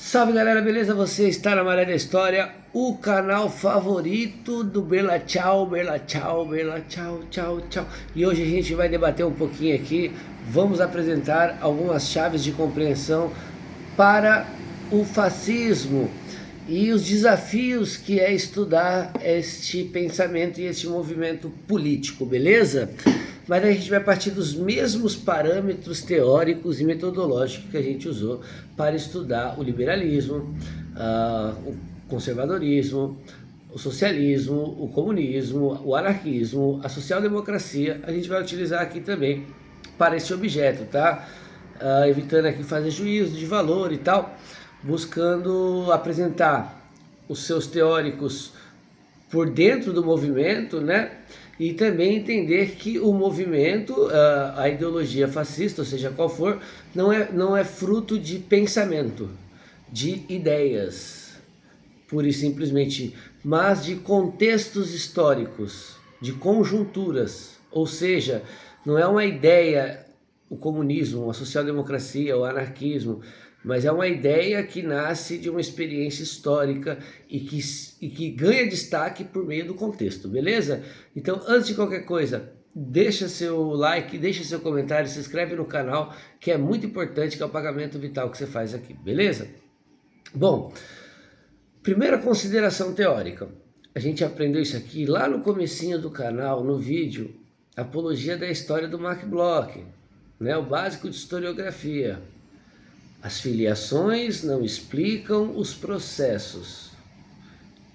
Salve galera, beleza? Você está na Maré da História, o canal favorito do Bela Tchau, Bela Tchau, Bela Tchau, Tchau, Tchau. E hoje a gente vai debater um pouquinho aqui, vamos apresentar algumas chaves de compreensão para o fascismo e os desafios que é estudar este pensamento e este movimento político, beleza? Mas a gente vai partir dos mesmos parâmetros teóricos e metodológicos que a gente usou para estudar o liberalismo, o conservadorismo, o socialismo, o comunismo, o anarquismo, a social-democracia. A gente vai utilizar aqui também para esse objeto, tá? Evitando aqui fazer juízo de valor e tal, buscando apresentar os seus teóricos por dentro do movimento, né? E também entender que o movimento, a ideologia fascista, ou seja, qual for, não é fruto de pensamento, de ideias, pura e simplesmente, mas de contextos históricos, de conjunturas. Ou seja, não é uma ideia, o comunismo, a social-democracia, o anarquismo, mas é uma ideia que nasce de uma experiência histórica e que ganha destaque por meio do contexto, beleza? Então, antes de qualquer coisa, deixa seu like, deixa seu comentário, se inscreve no canal, que é muito importante, que é o pagamento vital que você faz aqui, beleza? Bom, primeira consideração teórica. A gente aprendeu isso aqui lá no comecinho do canal, no vídeo, Apologia da História do Mark Bloch, né? O básico de historiografia. As filiações não explicam os processos,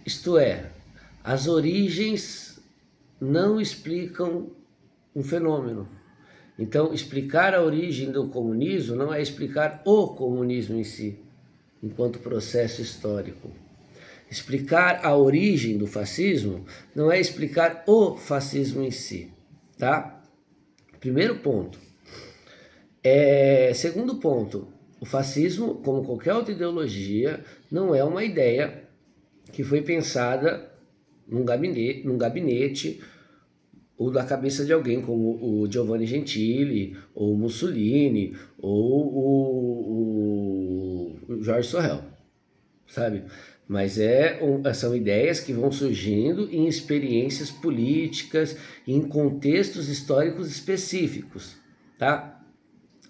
isto é, as origens não explicam um fenômeno. Então, explicar a origem do comunismo não é explicar o comunismo em si, enquanto processo histórico. Explicar a origem do fascismo não é explicar o fascismo em si, tá? Primeiro ponto. Segundo ponto. O fascismo, como qualquer outra ideologia, não é uma ideia que foi pensada num gabinete ou da cabeça de alguém como o Giovanni Gentili, ou o Mussolini, ou o Jorge Sorrel, sabe? Mas são ideias que vão surgindo em experiências políticas, em contextos históricos específicos, tá?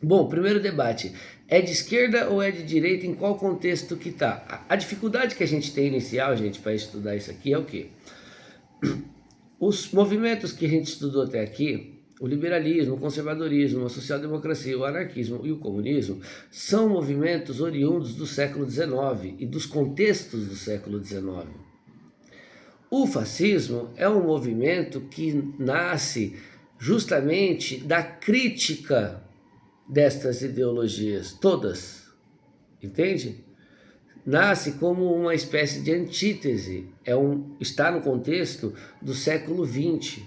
Bom, primeiro debate, é de esquerda ou é de direita, em qual contexto que está? A dificuldade que a gente tem inicial, gente, para estudar isso aqui é o quê? Os movimentos que a gente estudou até aqui, o liberalismo, o conservadorismo, a social-democracia, o anarquismo e o comunismo, são movimentos oriundos do século XIX e dos contextos do século XIX. O fascismo é um movimento que nasce justamente da crítica destas ideologias, todas, entende? Nasce como uma espécie de antítese, está no contexto do século XX.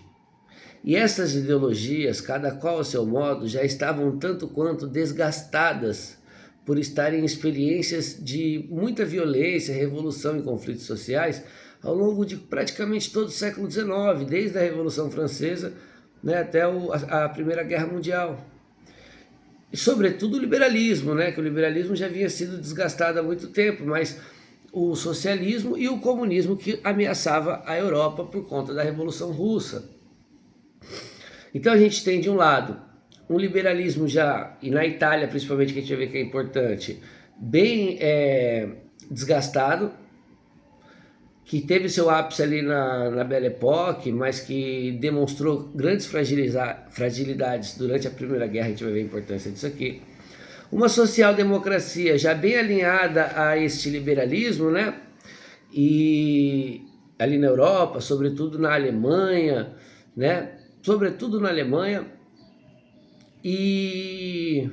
E essas ideologias, cada qual a seu modo, já estavam tanto quanto desgastadas por estarem em experiências de muita violência, revolução e conflitos sociais ao longo de praticamente todo o século XIX, desde a Revolução Francesa, né, até a Primeira Guerra Mundial. E sobretudo o liberalismo, né? Que o liberalismo já havia sido desgastado há muito tempo, mas o socialismo e o comunismo que ameaçava a Europa por conta da Revolução Russa. Então a gente tem de um lado um liberalismo já, e na Itália principalmente, que a gente vai ver que é importante, bem desgastado, que teve seu ápice ali na Belle Époque, mas que demonstrou grandes fragilidades durante a Primeira Guerra. A gente vai ver a importância disso aqui. Uma social-democracia já bem alinhada a este liberalismo, né? E ali na Europa, sobretudo na Alemanha, né? Sobretudo na Alemanha. E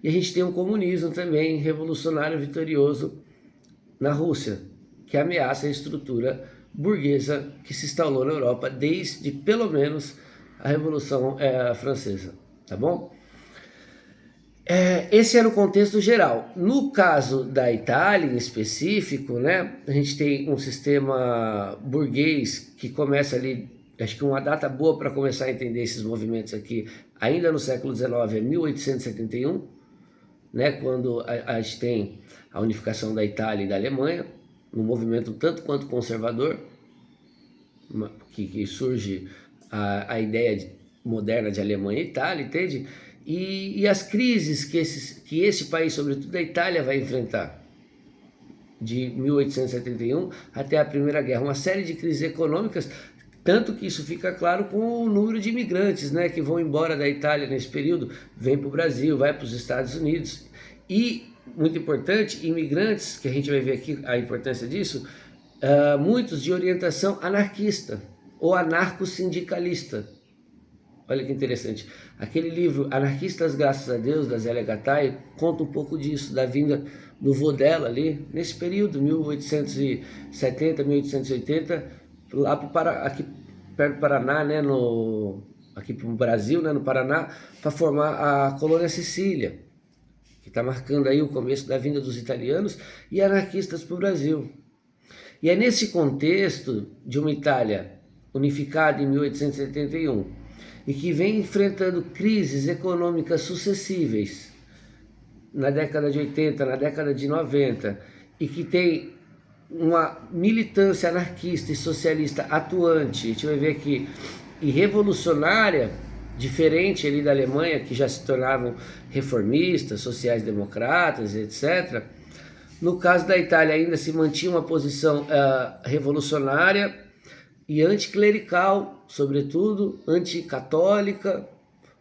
a gente tem um comunismo também revolucionário, vitorioso na Rússia, que ameaça a estrutura burguesa que se instalou na Europa desde, pelo menos, a Revolução Francesa, tá bom? Esse era o contexto geral. No caso da Itália, em específico, né, a gente tem um sistema burguês que começa ali, acho que uma data boa para começar a entender esses movimentos aqui, ainda no século XIX, é 1871, né, quando a gente tem a unificação da Itália e da Alemanha, um movimento tanto quanto conservador, que surge a ideia moderna de Alemanha e Itália, entende? E as crises que esse país, sobretudo a Itália, vai enfrentar de 1871 até a Primeira Guerra, uma série de crises econômicas, tanto que isso fica claro com o número de imigrantes, né, que vão embora da Itália nesse período, vem para o Brasil, vai para os Estados Unidos. E, muito importante, imigrantes, que a gente vai ver aqui a importância disso, muitos de orientação anarquista ou anarco-sindicalista. Olha que interessante. Aquele livro Anarquistas Graças a Deus, da Zélia Gattai, conta um pouco disso, da vinda do vô dela ali, nesse período, 1870, 1880, lá aqui perto do Paraná, né, aqui para o Brasil, né, no Paraná, para formar a colônia Sicília, que está marcando aí o começo da vinda dos italianos e anarquistas para o Brasil. E é nesse contexto de uma Itália unificada em 1871 e que vem enfrentando crises econômicas sucessíveis na década de 80, na década de 90, e que tem uma militância anarquista e socialista atuante, a gente vai ver aqui, e revolucionária, diferente ali da Alemanha, que já se tornavam reformistas, sociais-democratas, etc. No caso da Itália ainda se mantinha uma posição revolucionária e anticlerical, sobretudo anticatólica,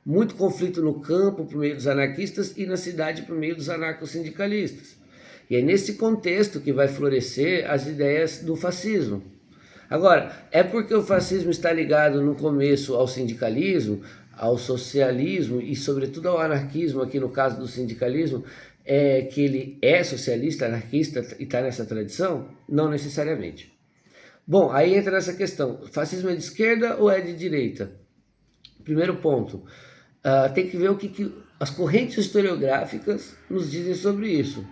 muito conflito no campo por meio dos anarquistas e na cidade por meio dos anarcossindicalistas. E é nesse contexto que vai florescer as ideias do fascismo. Agora, é porque o fascismo está ligado no começo ao sindicalismo, ao socialismo e sobretudo ao anarquismo, aqui no caso do sindicalismo, que ele é socialista, anarquista e está nessa tradição? Não necessariamente. Bom, aí entra nessa questão, fascismo é de esquerda ou é de direita? Primeiro ponto, tem que ver o que as correntes historiográficas nos dizem sobre isso.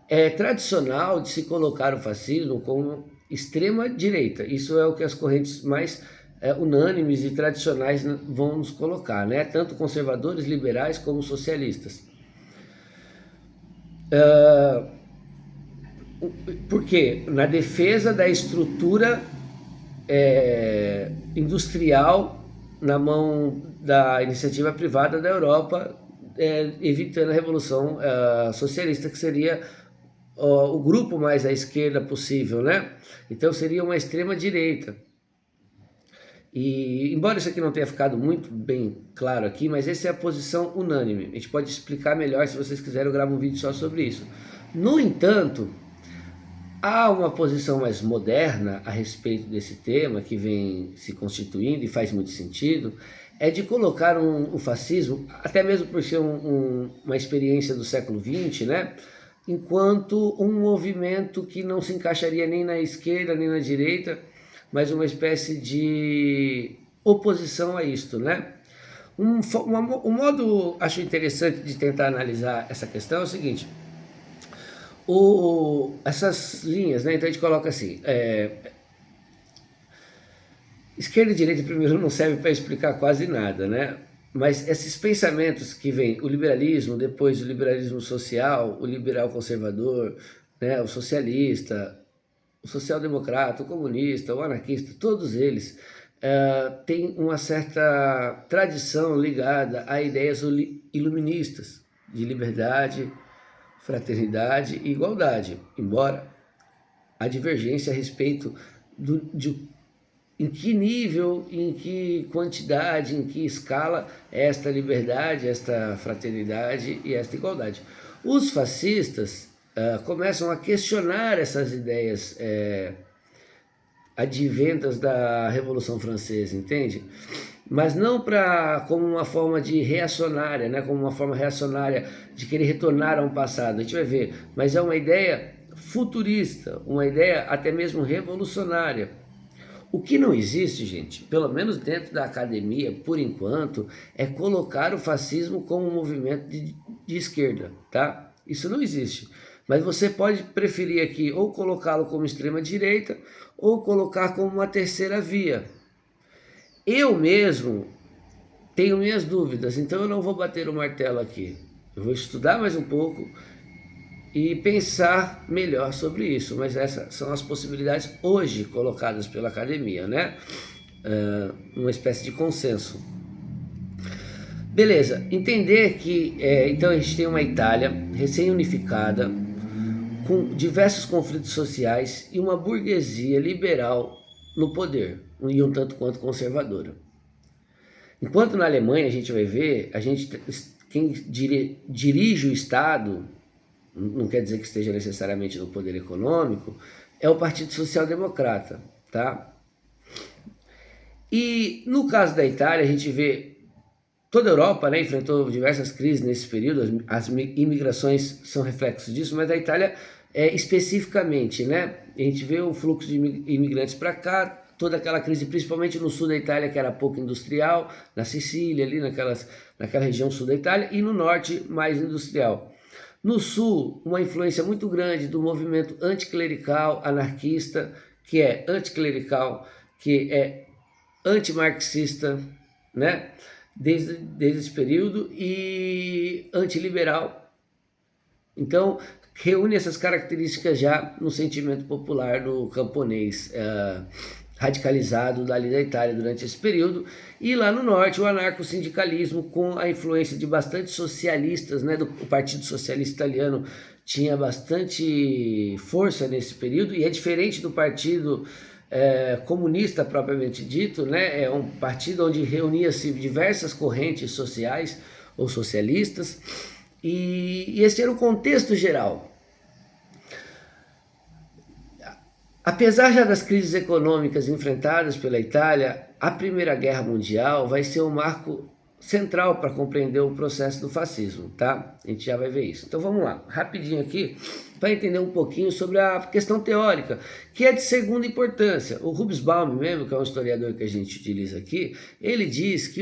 É tradicional de se colocar o fascismo como extrema direita, isso é o que as correntes mais unânimes e tradicionais vão nos colocar, né? Tanto conservadores, liberais como socialistas. Porque na defesa da estrutura industrial na mão da iniciativa privada da Europa, evitando a revolução socialista, que seria o grupo mais à esquerda possível, né? Então seria uma extrema direita. E embora isso aqui não tenha ficado muito bem claro aqui, mas essa é a posição unânime. A gente pode explicar melhor, se vocês quiserem eu gravo um vídeo só sobre isso. No entanto, há uma posição mais moderna a respeito desse tema, que vem se constituindo e faz muito sentido, é de colocar o fascismo, até mesmo por ser uma experiência do século XX, né, enquanto um movimento que não se encaixaria nem na esquerda nem na direita, mas uma espécie de oposição a isto, né? Um modo, acho interessante de tentar analisar essa questão é o seguinte: essas linhas, né? Então a gente coloca assim, esquerda e direita primeiro não serve para explicar quase nada, né? Mas esses pensamentos que vêm, o liberalismo, depois o liberalismo social, o liberal conservador, né? O socialista, o social-democrata, o comunista, o anarquista, todos eles têm uma certa tradição ligada a ideias iluministas de liberdade, fraternidade e igualdade, embora a divergência a respeito em que nível, em que quantidade, em que escala esta liberdade, esta fraternidade e esta igualdade. Os fascistas começam a questionar essas ideias advindas da Revolução Francesa, entende? Mas não como uma forma de reacionária, né? Como uma forma reacionária de querer retornar a um passado, a gente vai ver, mas é uma ideia futurista, uma ideia até mesmo revolucionária. O que não existe, gente, pelo menos dentro da academia, por enquanto, é colocar o fascismo como um movimento de esquerda, tá? Isso não existe. Mas você pode preferir aqui ou colocá-lo como extrema-direita ou colocar como uma terceira via. Eu mesmo tenho minhas dúvidas, então eu não vou bater o martelo aqui. Eu vou estudar mais um pouco e pensar melhor sobre isso, mas essas são as possibilidades hoje colocadas pela academia, né? Uma espécie de consenso. Beleza, entender que então a gente tem uma Itália recém-unificada, com diversos conflitos sociais e uma burguesia liberal no poder, e um tanto quanto conservadora. Enquanto na Alemanha a gente vai ver, quem dirige o Estado, não quer dizer que esteja necessariamente no poder econômico, é o Partido Social Democrata, tá? E no caso da Itália a gente vê toda a Europa, né, enfrentou diversas crises nesse período, as imigrações são reflexos disso, mas a Itália especificamente, né, a gente vê o fluxo de imigrantes para cá, toda aquela crise, principalmente no sul da Itália, que era pouco industrial, na Sicília, ali naquela região sul da Itália, e no norte mais industrial. No sul, uma influência muito grande do movimento anticlerical, anarquista, que é anticlerical, que é antimarxista, né? Desde esse período, e antiliberal. Então, reúne essas características já no sentimento popular do camponês radicalizado dali da Itália durante esse período. E lá no norte, o anarcossindicalismo, com a influência de bastante socialistas, né? O Partido Socialista Italiano tinha bastante força nesse período, e é diferente do Partido comunista propriamente dito, né? É um partido onde reunia-se diversas correntes sociais ou socialistas, e esse era o contexto geral. Apesar já das crises econômicas enfrentadas pela Itália, a Primeira Guerra Mundial vai ser um marco central para compreender o processo do fascismo, tá? A gente já vai ver isso. Então vamos lá, rapidinho aqui, para entender um pouquinho sobre a questão teórica, que é de segunda importância. O Hobsbawm mesmo, que é um historiador que a gente utiliza aqui, ele diz que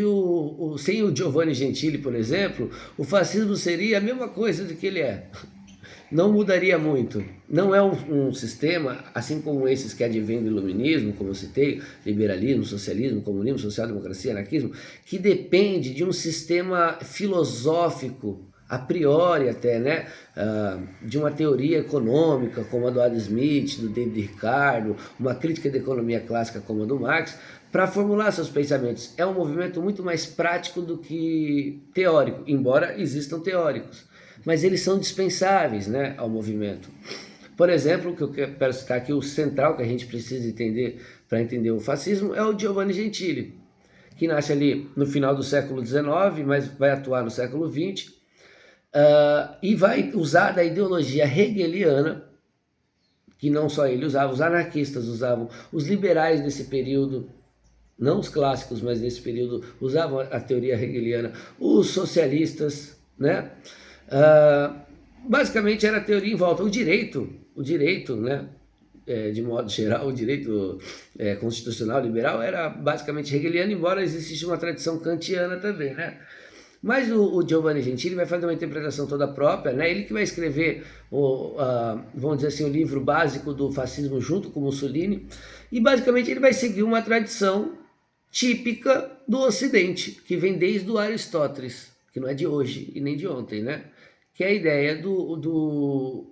sem o Giovanni Gentili, por exemplo, o fascismo seria a mesma coisa do que ele é. Não mudaria muito. Não é um sistema, assim como esses que advêm do iluminismo, como eu citei, liberalismo, socialismo, comunismo, social-democracia, anarquismo, que depende de um sistema filosófico, a priori até, né? De uma teoria econômica, como a do Adam Smith, do David Ricardo, uma crítica da economia clássica como a do Marx, para formular seus pensamentos. É um movimento muito mais prático do que teórico, embora existam teóricos. Mas eles são dispensáveis, né, ao movimento. Por exemplo, o que eu quero citar aqui, o central que a gente precisa entender para entender o fascismo é o Giovanni Gentili, que nasce ali no final do século XIX, mas vai atuar no século XX, e vai usar da ideologia hegeliana, que não só ele usava, os anarquistas usavam, os liberais nesse período, não os clássicos, mas nesse período usavam a teoria hegeliana, os socialistas, né? Basicamente era a teoria em volta, o direito, né, de modo geral, o direito constitucional liberal era basicamente hegeliano, embora existisse uma tradição kantiana também, né? Mas o Giovanni Gentili vai fazer uma interpretação toda própria, né? Ele que vai escrever, vamos dizer assim, o livro básico do fascismo junto com Mussolini, e basicamente ele vai seguir uma tradição típica do Ocidente, que vem desde o Aristóteles, que não é de hoje e nem de ontem, né? Que é a ideia o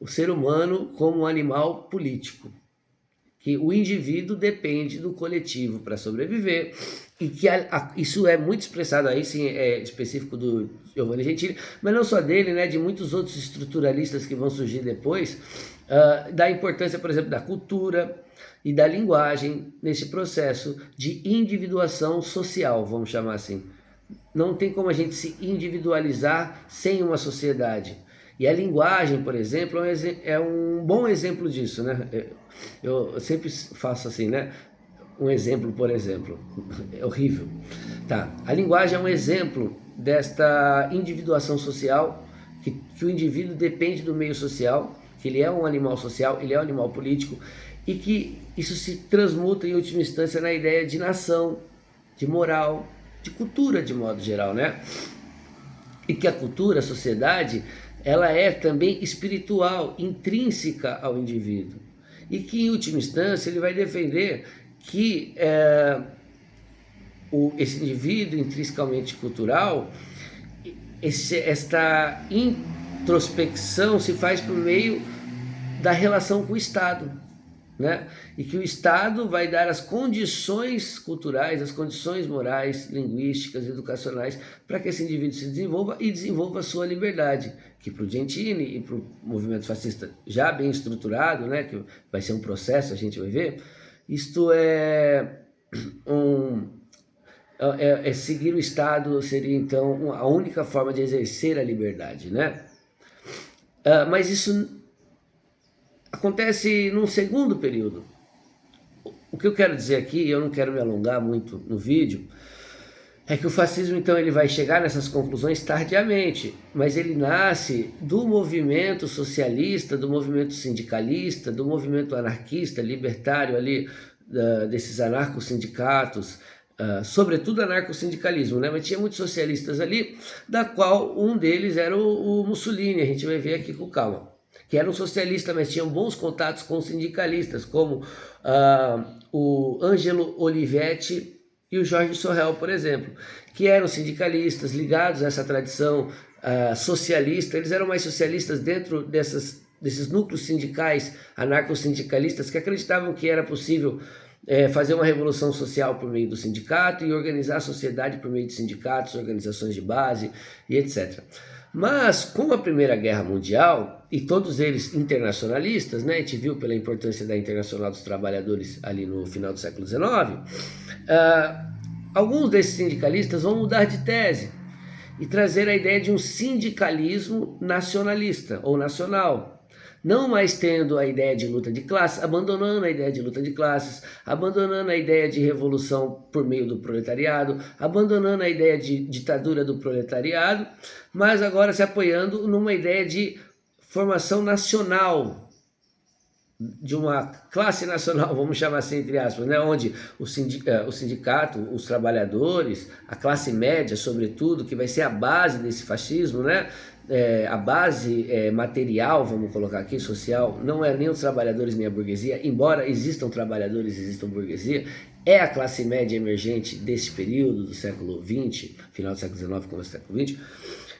ser humano como um animal político, que o indivíduo depende do coletivo para sobreviver, e que isso é muito expressado aí, sim, é específico do Giovanni Gentili, mas não só dele, né, de muitos outros estruturalistas que vão surgir depois, da importância, por exemplo, da cultura e da linguagem nesse processo de individuação social, vamos chamar assim. Não tem como a gente se individualizar sem uma sociedade. E a linguagem, por exemplo, é um bom exemplo disso, né? Eu sempre faço assim, né? Um exemplo, por exemplo. É horrível. Tá. A linguagem é um exemplo desta individuação social, que o indivíduo depende do meio social, que ele é um animal social, ele é um animal político, e que isso se transmuta, em última instância, na ideia de nação, de moral, de cultura de modo geral, né? E que a cultura, a sociedade, ela é também espiritual, intrínseca ao indivíduo. E que, em última instância, ele vai defender que esse indivíduo intrinsecamente cultural, esta introspecção se faz por meio da relação com o Estado, né? E que o Estado vai dar as condições culturais, as condições morais, linguísticas, educacionais, para que esse indivíduo se desenvolva e desenvolva a sua liberdade, que para o Gentili e para o movimento fascista já bem estruturado, né, que vai ser um processo, a gente vai ver, isto seguir o Estado seria então a única forma de exercer a liberdade, né? Mas isso acontece num segundo período. O que eu quero dizer aqui, eu não quero me alongar muito no vídeo, é que o fascismo então ele vai chegar nessas conclusões tardiamente, mas ele nasce do movimento socialista, do movimento sindicalista, do movimento anarquista, libertário ali, desses anarco-sindicatos, sobretudo anarco-sindicalismo, né? Mas tinha muitos socialistas ali, da qual um deles era o Mussolini, a gente vai ver aqui com calma, que era um socialista, mas tinham bons contatos com sindicalistas, como o Angelo Olivetti e o Jorge Sorel, por exemplo, que eram sindicalistas ligados a essa tradição socialista. Eles eram mais socialistas dentro desses núcleos sindicais, anarco-sindicalistas, que acreditavam que era possível fazer uma revolução social por meio do sindicato e organizar a sociedade por meio de sindicatos, organizações de base e etc. Mas com a Primeira Guerra Mundial, e todos eles internacionalistas, né, a gente viu pela importância da Internacional dos Trabalhadores ali no final do século XIX, alguns desses sindicalistas vão mudar de tese e trazer a ideia de um sindicalismo nacionalista ou nacional. Não mais tendo a ideia de luta de classes, abandonando a ideia de luta de classes, abandonando a ideia de revolução por meio do proletariado, abandonando a ideia de ditadura do proletariado, mas agora se apoiando numa ideia de formação nacional, de uma classe nacional, vamos chamar assim entre aspas, né? Onde o sindicato, os trabalhadores, a classe média, sobretudo, que vai ser a base desse fascismo, né? A base material, vamos colocar aqui, social, não é nem os trabalhadores nem a burguesia, embora existam trabalhadores, existam burguesia, é a classe média emergente desse período do século XX, final do século XIX, começo do século XX,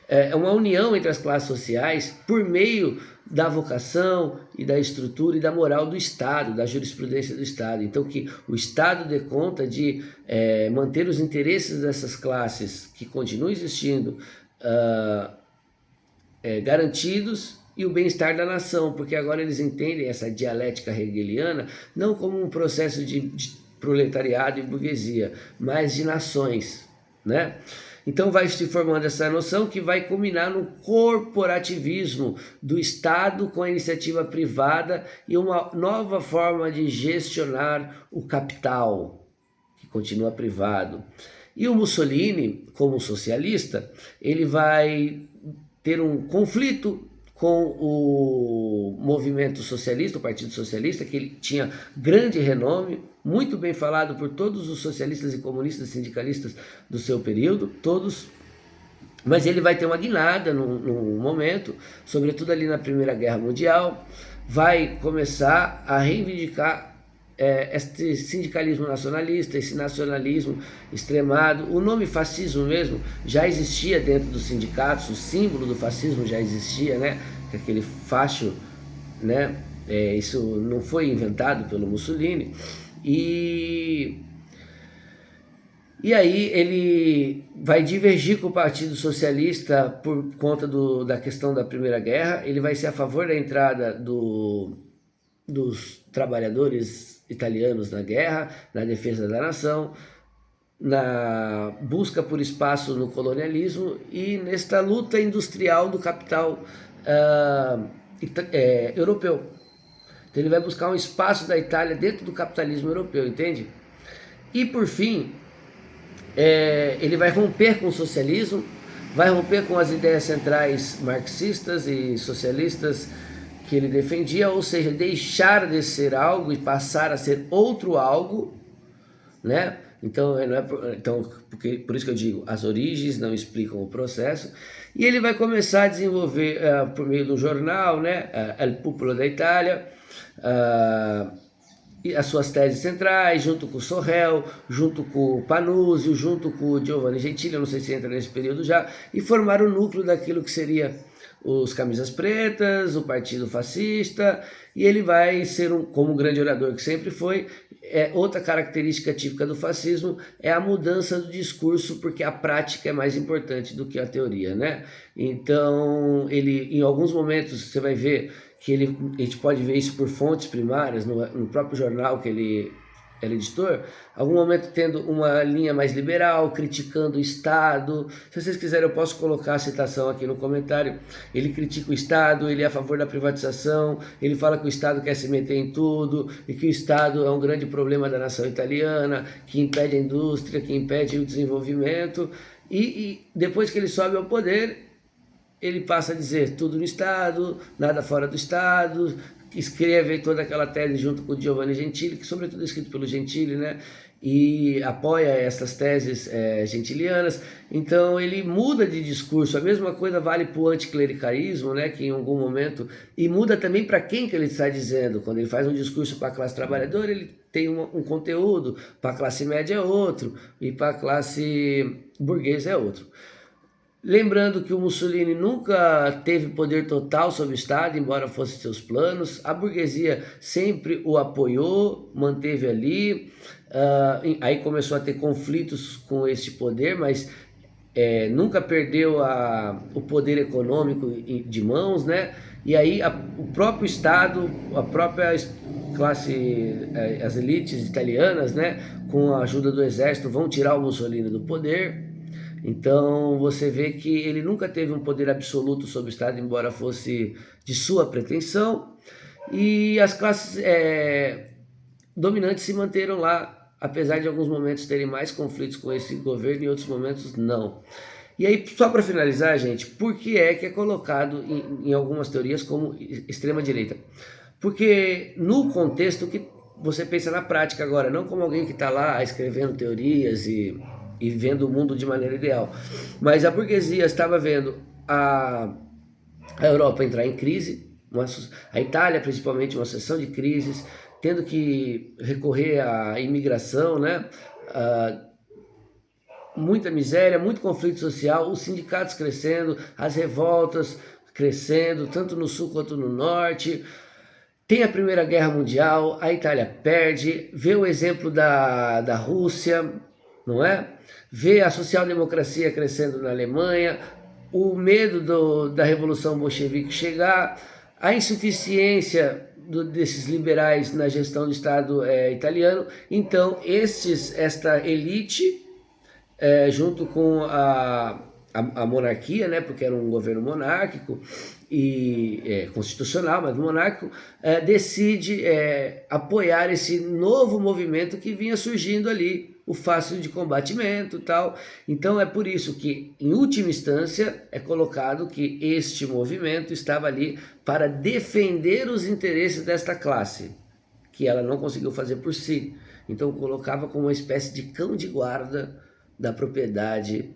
é uma união entre as classes sociais por meio da vocação e da estrutura e da moral do Estado, da jurisprudência do Estado. Então que o Estado dê conta de manter os interesses dessas classes que continuam existindo garantidos e o bem-estar da nação, porque agora eles entendem essa dialética hegeliana não como um processo de proletariado e burguesia, mas de nações, né? Então vai se formando essa noção que vai culminar no corporativismo do Estado com a iniciativa privada e uma nova forma de gestionar o capital, que continua privado. E o Mussolini, como socialista, ele vai ter um conflito com o movimento socialista, o Partido Socialista, que ele tinha grande renome, muito bem falado por todos os socialistas e comunistas sindicalistas do seu período, todos, mas ele vai ter uma guinada num momento, sobretudo ali na Primeira Guerra Mundial, vai começar a reivindicar este sindicalismo nacionalista, esse nacionalismo extremado. O nome fascismo mesmo já existia dentro dos sindicatos, o símbolo do fascismo já existia, né? Aquele facho, né? Isso não foi inventado pelo Mussolini. E aí ele vai divergir com o Partido Socialista por conta da questão da Primeira Guerra. Ele vai ser a favor da entrada dos trabalhadores italianos na guerra, na defesa da nação, na busca por espaço no colonialismo e nesta luta industrial do capital europeu. Então ele vai buscar um espaço da Itália dentro do capitalismo europeu, entende? E por fim, ele vai romper com o socialismo, vai romper com as ideias centrais marxistas e socialistas que ele defendia, ou seja, deixar de ser algo e passar a ser outro algo, né? Então, por isso que eu digo, as origens não explicam o processo. E ele vai começar a desenvolver, por meio do jornal, né, El Popolo da Itália, as suas teses centrais, junto com o Sorrel, junto com o Panuzio, junto com o Giovanni Gentili, eu não sei se entra nesse período já, e formaram o núcleo daquilo que seria os Camisas Pretas, o Partido Fascista, e ele vai ser, como um grande orador que sempre foi, outra característica típica do fascismo é a mudança do discurso, porque a prática é mais importante do que a teoria, né? Então, ele, em alguns momentos, você vai ver que a gente pode ver isso por fontes primárias, no próprio jornal que ele era editor, algum momento tendo uma linha mais liberal, criticando o Estado. Se vocês quiserem, eu posso colocar a citação aqui no comentário. Ele critica o Estado, ele é a favor da privatização, ele fala que o Estado quer se meter em tudo, e que o Estado é um grande problema da nação italiana, que impede a indústria, que impede o desenvolvimento, e depois que ele sobe ao poder, ele passa a dizer tudo no Estado, nada fora do Estado, escreve toda aquela tese junto com o Giovanni Gentili, que sobretudo é escrito pelo Gentili, né? E apoia essas teses gentilianas. Então ele muda de discurso. A mesma coisa vale para o anticlericalismo, né? Que em algum momento, e muda também para quem que ele está dizendo. Quando ele faz um discurso para a classe trabalhadora, ele tem um conteúdo, para a classe média é outro, e para a classe burguesa é outro. Lembrando que o Mussolini nunca teve poder total sobre o Estado, embora fossem seus planos. A burguesia sempre o apoiou, manteve ali. Aí começou a ter conflitos com esse poder, mas nunca perdeu o poder econômico de mãos, né? E aí o próprio Estado, a própria classe, as elites italianas, né, com a ajuda do exército, vão tirar o Mussolini do poder. Então você vê que ele nunca teve um poder absoluto sobre o Estado, embora fosse de sua pretensão, e as classes dominantes se manteram lá, apesar de alguns momentos terem mais conflitos com esse governo e em outros momentos não. E aí, só para finalizar, gente, por que é colocado em algumas teorias como extrema-direita? Porque no contexto que você pensa na prática agora, não como alguém que está lá escrevendo teorias e vendo o mundo de maneira ideal. Mas a burguesia estava vendo a Europa entrar em crise, a Itália principalmente, uma sucessão de crises, tendo que recorrer à imigração, né? Muita miséria, muito conflito social, os sindicatos crescendo, as revoltas crescendo, tanto no sul quanto no norte. Tem a Primeira Guerra Mundial, a Itália perde, vê o exemplo da Rússia, não é? Vê a social-democracia crescendo na Alemanha, o medo da Revolução Bolchevique chegar, a insuficiência desses liberais na gestão do Estado italiano. Então, esta elite, junto com a monarquia, né, porque era um governo monárquico e constitucional, mas monárquico, decide apoiar esse novo movimento que vinha surgindo ali, o fácil de combatimento e tal. Então é por isso que, em última instância, é colocado que este movimento estava ali para defender os interesses desta classe, que ela não conseguiu fazer por si. Então colocava como uma espécie de cão de guarda da propriedade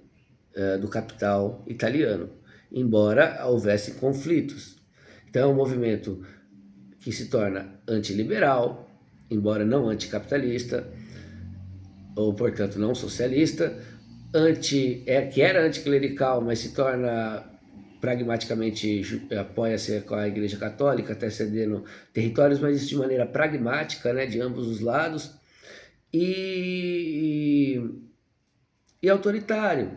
do capital italiano, embora houvesse conflitos. Então é um movimento que se torna antiliberal, embora não anticapitalista, ou portanto não socialista, que era anticlerical, mas se torna pragmaticamente, apoia-se com a Igreja Católica, até cedendo territórios, mas isso de maneira pragmática, né, de ambos os lados, e autoritário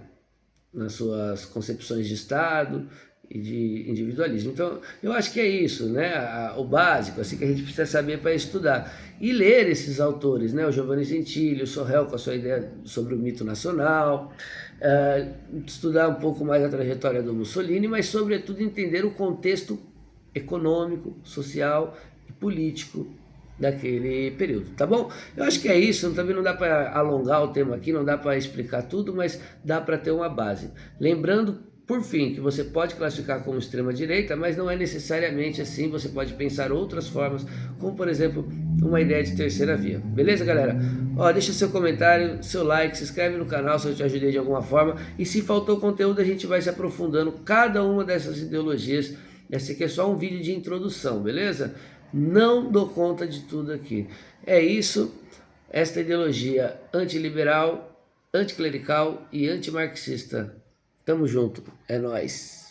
nas suas concepções de Estado e de individualismo. Então, eu acho que é isso, né? O básico, assim, que a gente precisa saber para estudar. E ler esses autores, né? O Giovanni Gentili, o Sorrel com a sua ideia sobre o mito nacional, estudar um pouco mais a trajetória do Mussolini, mas sobretudo entender o contexto econômico, social e político daquele período, tá bom? Eu acho que é isso, também não dá para alongar o tema aqui, não dá para explicar tudo, mas dá para ter uma base. Lembrando, por fim, que você pode classificar como extrema-direita, mas não é necessariamente assim, você pode pensar outras formas, como por exemplo, uma ideia de terceira via. Beleza, galera? Deixa seu comentário, seu like, se inscreve no canal se eu te ajudei de alguma forma, e se faltou conteúdo a gente vai se aprofundando cada uma dessas ideologias. Esse aqui é só um vídeo de introdução, beleza? Não dou conta de tudo aqui. É isso, esta ideologia antiliberal, anticlerical e antimarxista. Tamo junto, é nóis.